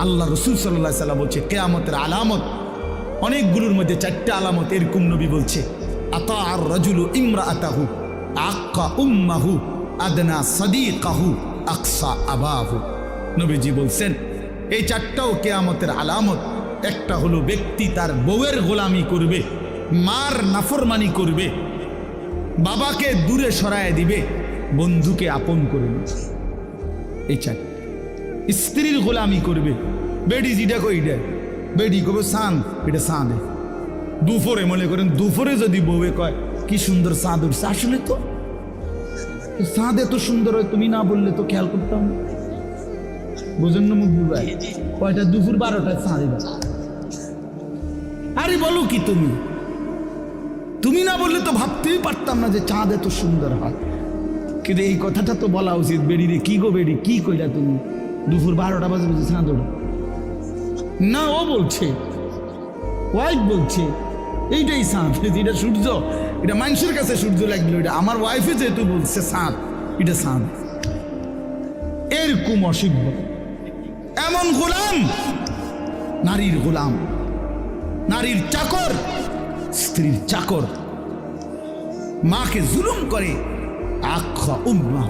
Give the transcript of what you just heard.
আল্লাহ রসুল সাল্লাল্লাহু আলাইহি ওয়াসাল্লাম বলছে কিয়ামতের আলামত অনেকগুলোর মধ্যে 4টা আলামত এরকম নবী বলছে আতা আর রাজুলু ইমরাআতাহু আক্কা উম্মাহু আদনা সাদিকাহু আকসা আবাহু। নবীজি বলছেন এই 4টাও কিয়ামতের আলামত। একটা হলো ব্যক্তি তার বউয়ের গোলামি করবে, মার নাফরমানি করবে, বাবাকে দূরে সরায় দিবে, বন্ধুকে আপন করে নেবে। এই 4 স্ত্রীর গোলামি করবে, বেডি যেটা কইডে বেডি কবে সান এটা সান। দুপুরে মনে করেন দুপুরে যদি বউয়ে কয় কি সুন্দর চাঁদ উঠছে, আসলে তো চাঁদ এত সুন্দর হয় তুমি না বললে তো খেয়াল করতাম। বুঝেন না মুখ বুঝায় কয়টা দুপুর 12টায় চাঁদ। আরে বলো কি তুমি না বললে তো ভাবতেই পারতাম না যে চাঁদ এত সুন্দর হয়। কিন্তু এই কথাটা তো বলা উচিত বেডি রে, কি গো বেডি কি কইলা তুমি দুপুর 12টা বাজে বুঝে চাঁদ ওঠে না। ও বলছে ওয়াইফ বলছে এইটাই চাঁদ, এটা সূর্য, এটা মানুষের কাছে সূর্য লাগলো, এটা আমার ওয়াইফে যেহেতু বলছে চাঁদ, এটা চাঁদ। এরকম অসভ্য এমন গোলাম, নারীর গোলাম, নারীর চাকর, স্ত্রীর চাকর, মাকে জুলুম করে আখ্যা উম্মাহ